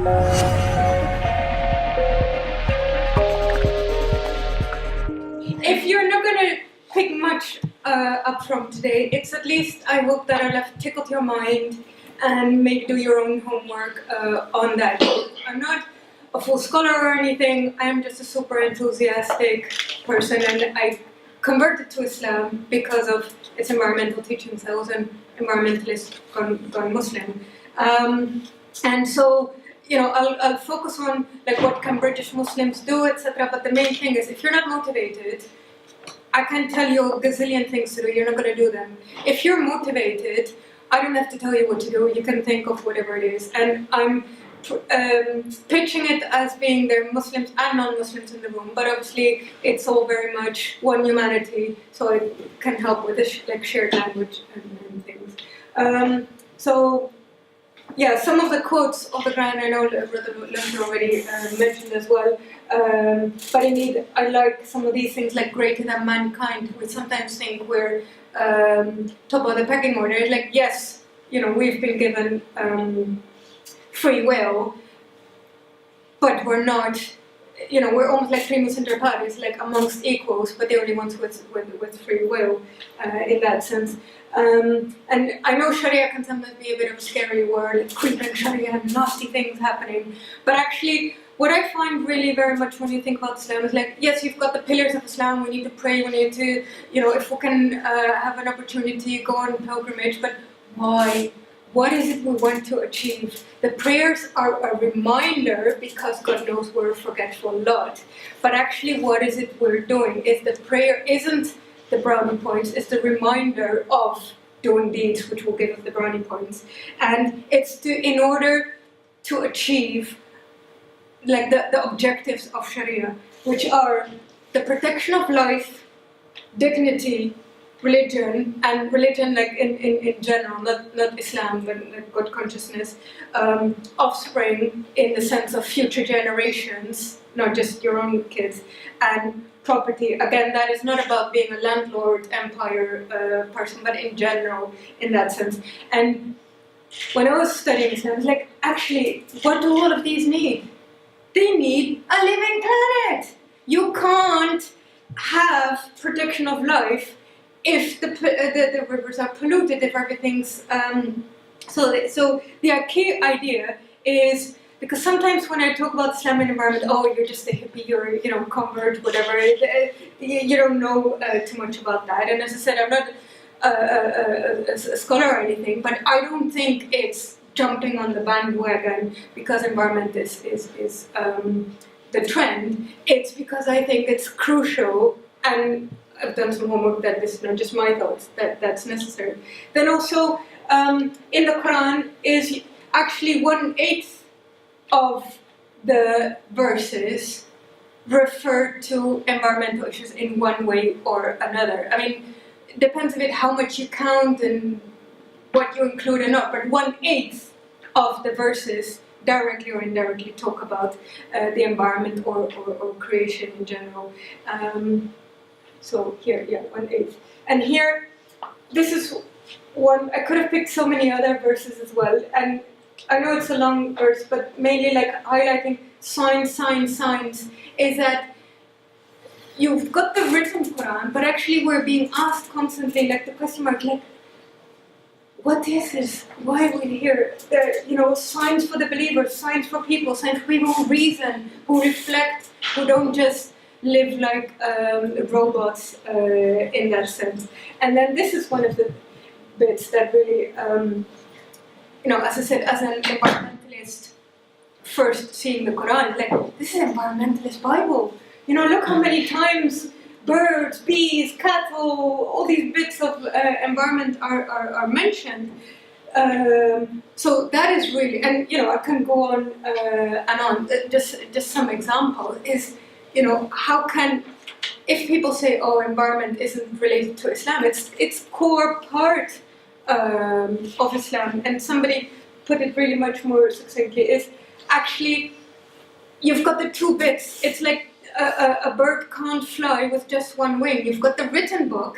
If you're not going to pick much up from today, it's at least, I hope that I'll have tickled your mind and maybe do your own homework on that. I'm not a full scholar or anything, I'm just a super enthusiastic person, and I converted to Islam because of its environmental teachings. I was an environmentalist gone Muslim. And so, you know, I'll focus on like what can British Muslims do, etc. But the main thing is, if you're not motivated, I can tell you a gazillion things to do, you're not going to do them. If you're motivated, I don't have to tell you what to do, you can think of whatever it is. And I'm pitching it as being there are Muslims and non-Muslims in the room, but obviously it's all very much one humanity, so it can help with this like shared language and things. So yeah, some of the quotes of the Quran I know Brother Lunter already mentioned as well, but indeed I like some of these things like greater than mankind. We sometimes think we're top of the pecking order. It's like, yes, you know, we've been given free will, but we're not, you know, we're almost like primus inter pares, like amongst equals, but the only ones with free will in that sense. And I know Sharia can sometimes be a bit of a scary word, it's creeping Sharia and nasty things happening, but actually what I find really very much when you think about Islam is like, yes, you've got the pillars of Islam, we need to pray, we need to, you know, if we can have an opportunity, go on pilgrimage, but why? What is it we want to achieve? The prayers are a reminder, because God knows we're a forgetful lot, but actually what is it we're doing? Is the prayer isn't the brownie points, it's the reminder of doing deeds which will give us the brownie points. And it's in order to achieve like the objectives of Sharia, which are the protection of life, dignity, religion, and religion like in general, not Islam, but like God consciousness, offspring in the sense of future generations, not just your own kids, and property. Again, that is not about being a landlord, empire person, but in general, in that sense. And when I was studying Islam, I was like, actually, what do all of these need? They need a living planet. You can't have protection of life if the rivers are polluted, if everything's so the key idea is, because sometimes when I talk about Islam and environment, oh, you're just a hippie, you're, you know, convert, whatever, you don't know too much about that. And as I said, I'm not a scholar or anything, but I don't think it's jumping on the bandwagon because environment is the trend. It's because I think it's crucial, and I've done some homework that this is not just my thoughts, that's necessary. Then also, in the Quran is actually 1/8 of the verses refer to environmental issues in one way or another. I mean, it depends a bit how much you count and what you include or not, but 1/8 of the verses directly or indirectly talk about the environment or creation in general. So here, yeah, 1/8. And here, this is one, I could have picked so many other verses as well, and I know it's a long verse, but mainly like highlighting signs, is that you've got the written Quran, but actually we're being asked constantly, like the question mark, like, what is this? Why are we here? You know, signs for the believers, signs for people who reason, who reflect, who don't just live like robots in that sense. And then this is one of the bits that really, you know, as I said, as an environmentalist, first seeing the Quran, like, this is an environmentalist Bible. You know, look how many times birds, bees, cattle, all these bits of environment are mentioned. So that is really, and you know, I can go on and on. Just some example is, you know, how can, if people say, oh, environment isn't related to Islam, it's core part of Islam, and somebody put it really much more succinctly, is actually, you've got the two bits. It's like a bird can't fly with just one wing. You've got the written book,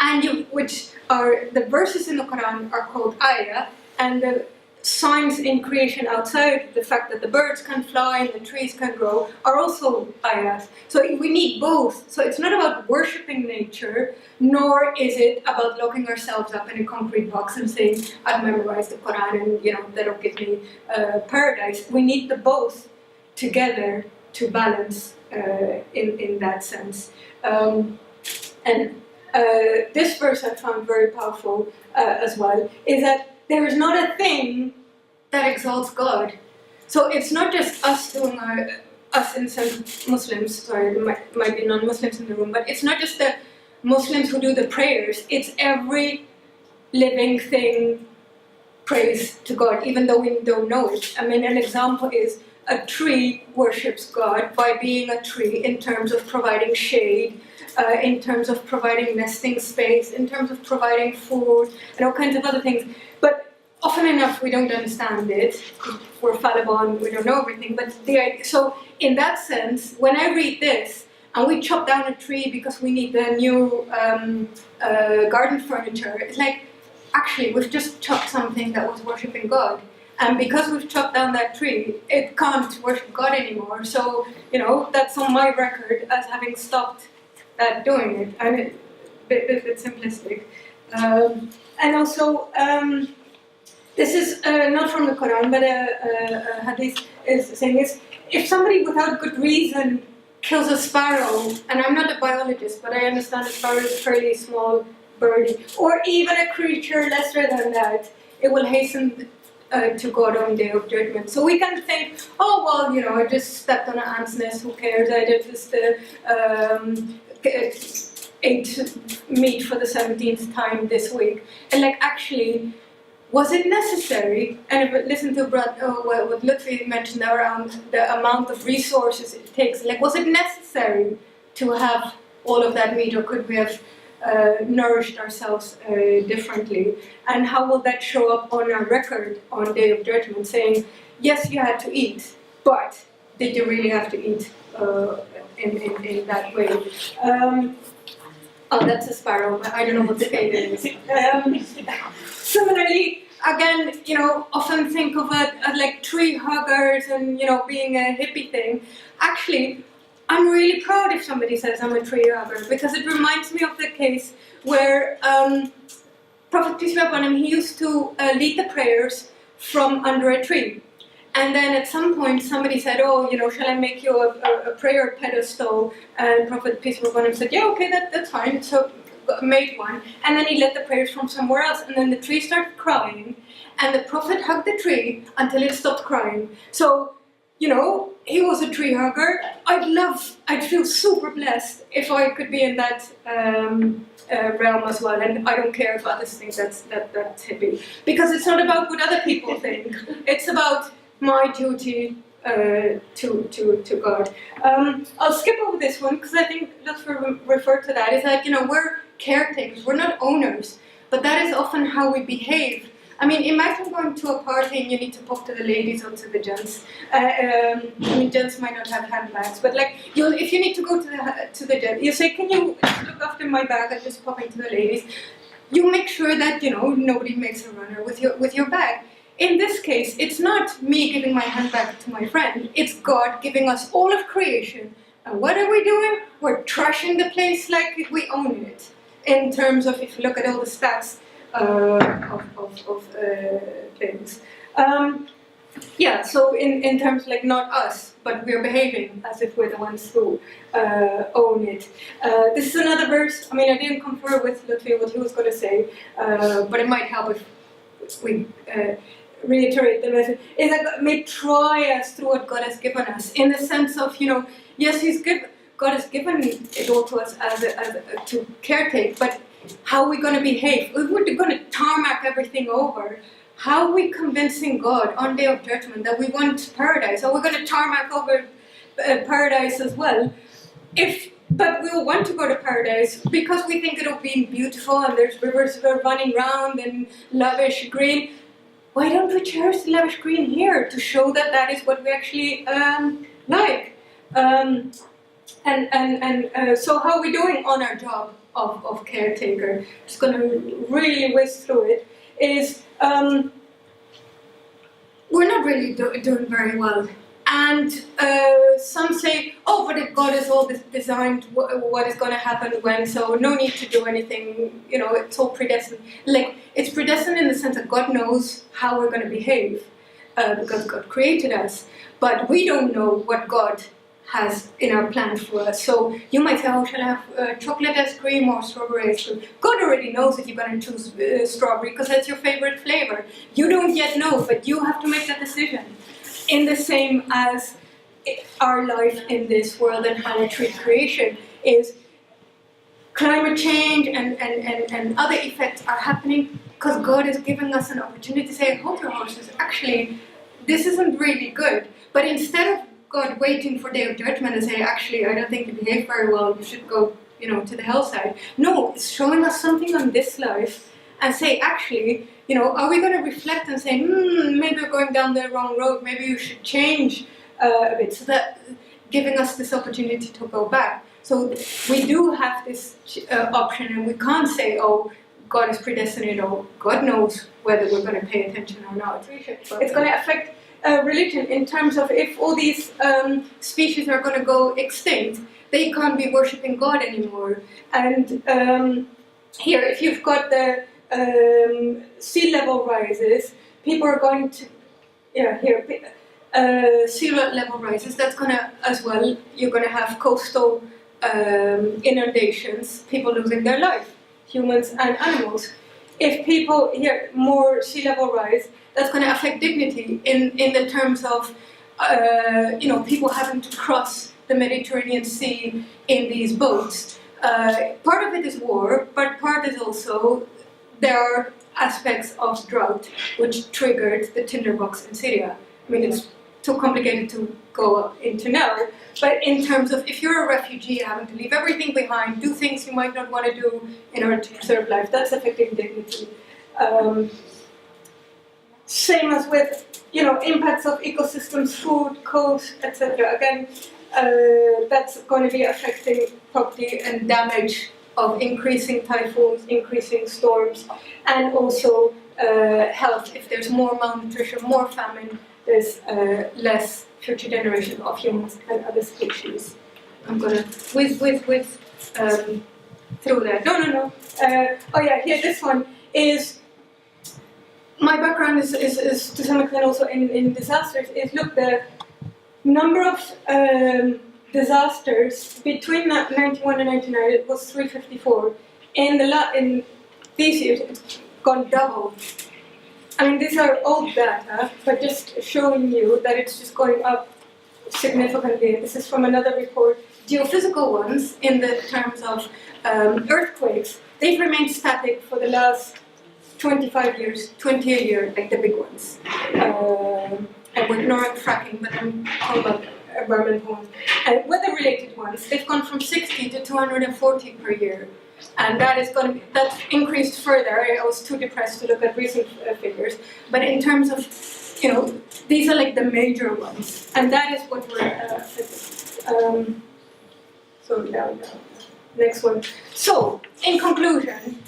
and which are the verses in the Quran are called ayah, and the signs in creation outside, the fact that the birds can fly and the trees can grow, are also ayat. So we need both. So it's not about worshipping nature, nor is it about locking ourselves up in a concrete box and saying, I've memorized the Quran and that'll give me paradise. We need the both together to balance in that sense. This verse I found very powerful as well, is that there is not a thing that exalts God. So it's not just us doing us innocent Muslims, sorry, there might be non-Muslims in the room, but it's not just the Muslims who do the prayers, it's every living thing prays to God, even though we don't know it. I mean, an example is a tree worships God by being a tree in terms of providing shade, in terms of providing nesting space, in terms of providing food, and all kinds of other things. But often enough, we don't understand it. We're fallible and we don't know everything. But so in that sense, when I read this, and we chop down a tree because we need the new garden furniture, it's like, actually, we've just chopped something that was worshipping God. And because we've chopped down that tree, it can't worship God anymore. So, that's on my record as having stopped doing it. I mean, a bit simplistic. And also, this is not from the Quran, but a hadith is saying is, if somebody without good reason kills a sparrow, and I'm not a biologist, but I understand a sparrow is a fairly small birdie, or even a creature lesser than that, it will hasten to God on Day of Judgment. So we can think, oh well, I just stepped on an ant's nest, who cares? I just ate meat for the 17th time this week. And actually, was it necessary? And if listen to what Lutfi mentioned around the amount of resources it takes, was it necessary to have all of that meat, or could we have nourished ourselves differently? And how will that show up on our record on Day of Judgment, saying, yes, you had to eat, but did you really have to eat in that way? Oh, that's a sparrow, but I don't know what the fate is. Similarly, again, often think of it tree huggers and, being a hippie thing. Actually, I'm really proud if somebody says I'm a tree hugger, because it reminds me of the case where Prophet Peace be upon him, he used to lead the prayers from under a tree. And then at some point somebody said, oh, shall I make you a prayer pedestal? And Prophet Peace be upon him said, yeah, okay, that's fine. So made one. And then he led the prayers from somewhere else. And then the tree started crying. And the Prophet hugged the tree until it stopped crying. So, he was a tree hugger. I'd feel super blessed if I could be in that realm as well. And I don't care if others think that's hippie. Because it's not about what other people think. It's about my duty to God. I'll skip over this one because I think let's refer to that. Is that, we're caretakers, we're not owners. But that is often how we behave. I mean, imagine going to a party and you need to talk to the ladies or to the gents. Gents might not have handbags, but if you need to go to the gent, you say, can you look after my bag? I'm just popping to the ladies. You make sure that, nobody makes a runner with your bag. In this case, it's not me giving my handbag to my friend. It's God giving us all of creation. And what are we doing? We're trashing the place like we own it. In terms of, if you look at all the stats of things. So in terms not us, but we're behaving as if we're the ones who own it. This is another verse. I mean, I didn't confer with Lutfi what he was going to say, but it might help if we reiterate the message. Is that may try us through what God has given us, in the sense of, yes, God has given it all to us as to caretake, but how are we going to behave? If we're going to tarmac everything over, how are we convincing God on Day of Judgment that we want paradise? Are we going to tarmac over paradise as well? But we will want to go to paradise because we think it'll be beautiful and there's rivers running round and lavish green. Why don't we cherish the lavish green here to show that is what we actually like? So how are we doing on our job of caretaker? Just going to really whiz through it. Is we're not really doing very well. And some say, oh, but if God is all designed, what is going to happen when, so no need to do anything, it's all predestined. Like, it's predestined in the sense that God knows how we're going to behave, because God created us. But we don't know what God has in our plan for us. So you might say, oh, shall I have chocolate ice cream or strawberry ice cream? God already knows that you're going to choose strawberry because that's your favorite flavor. You don't yet know, but you have to make that decision. In the same as our life in this world and how we treat creation is climate change and other effects are happening because God is giving us an opportunity to say, hold your horses, actually, this isn't really good. But instead of God waiting for Day of Judgment and say, actually, I don't think you behave very well, you should go, to the hellside. No, it's showing us something on this life and say, actually, are we going to reflect and say, maybe we're going down the wrong road, maybe you should change a bit, so that giving us this opportunity to go back. So we do have this option, and we can't say, oh, God is predestined, or God knows whether we're going to pay attention or not. It's going to affect religion in terms of if all these species are going to go extinct, they can't be worshipping God anymore. And here, if you've got the sea level rises, people are going to, sea level rises, that's going to, as well, you're going to have coastal inundations, people losing their life, humans and animals. If people, more sea level rise, that's going to affect dignity in the terms of, people having to cross the Mediterranean Sea in these boats. Part of it is war, but part is also there are aspects of drought which triggered the tinderbox in Syria. I mean, it's too complicated to go into now, but in terms of if you're a refugee having to leave everything behind, do things you might not want to do in order to preserve life, that's affecting dignity. Same as with, impacts of ecosystems, food, coast, etc. Again, that's going to be affecting property and damage of increasing typhoons, increasing storms, and also health. If there's more malnutrition, more famine, there's less future generation of humans and other species. I'm gonna whiz through that. No. Here, this one is, my background is to some extent also in disasters, is look, the number of disasters between 91 and 99, it was 354. In these years, it's gone double. I mean, these are old data, but just showing you that it's just going up significantly. This is from another report. Geophysical ones, in the terms of earthquakes, they've remained static for the last 25 years, 20 a year, like the big ones. And we're ignoring fracking, but I'm talking about environmental ones. And weather-related ones, they've gone from 60 to 240 per year. And that's increased further. I was too depressed to look at recent figures. But in terms of, these are like the major ones. And that is what we're, next one. So, in conclusion,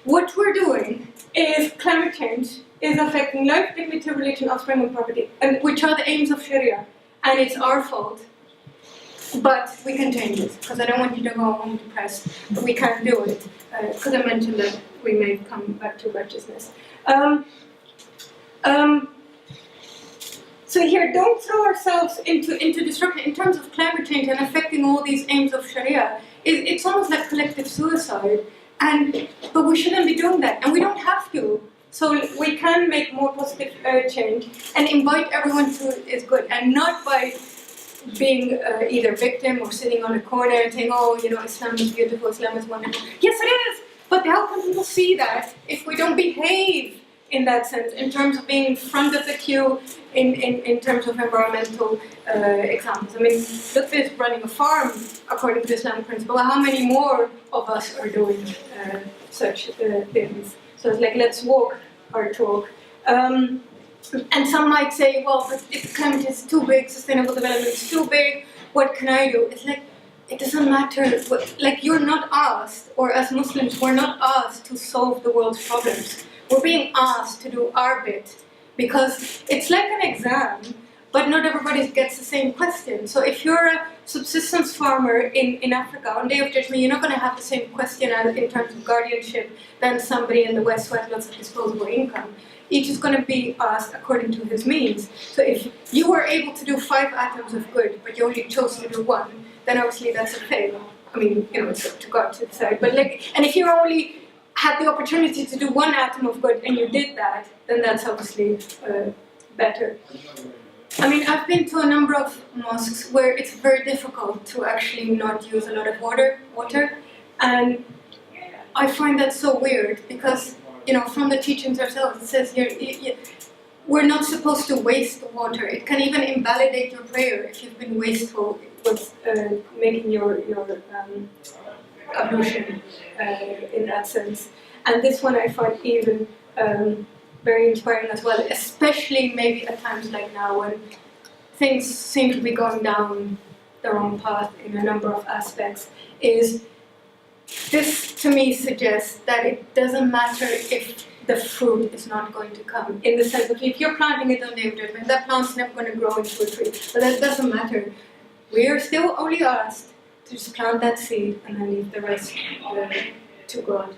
what we're doing is climate change is affecting life, dignity, religion, offspring, and property, and which are the aims of Sharia. And it's our fault. But we can change it, because I don't want you to go home depressed, but we can do it, because I mentioned that we may come back to righteousness. So here, don't throw ourselves into destruction in terms of climate change and affecting all these aims of Sharia. It's almost like collective suicide, but we shouldn't be doing that, and we don't have to. So we can make more positive change and invite everyone to is good, and not by being either victim or sitting on a corner and saying, oh, Islam is beautiful, Islam is wonderful. Yes, it is, but how can people see that if we don't behave in that sense, in terms of being in front of the queue, in terms of environmental examples? I mean, look, this running a farm according to the Islamic principle. How many more of us are doing such things? So it's like, let's walk our talk. And some might say, well, but if climate is too big, sustainable development is too big, what can I do? It's like, it doesn't matter. Like, you're not asked, or as Muslims, we're not asked to solve the world's problems. We're being asked to do our bit because it's like an exam, but not everybody gets the same question. So if you're a subsistence farmer in Africa, on Day of Judgment, you're not going to have the same question as in terms of guardianship than somebody in the West who has lots of disposable income. Each is going to be asked according to his means. So if you were able to do 5 atoms of good, but you only chose to do 1, then obviously that's a fail. I mean, it's up to God to decide. But and if you only had the opportunity to do 1 atom of good and you did that, then that's obviously better. I mean, I've been to a number of mosques where it's very difficult to actually not use a lot of water, and I find that so weird because, from the teachings ourselves, it says we're not supposed to waste the water. It can even invalidate your prayer if you've been wasteful with making your ablution in that sense. And this one I find even very inspiring as well, especially maybe at times like now when things seem to be going down the wrong path in a number of aspects. This to me suggests that it doesn't matter if the fruit is not going to come, in the sense that if you're planting it on Day of Judgment, that plant's never going to grow into a tree, but that doesn't matter. We are still only asked to just plant that seed and then leave the rest to God.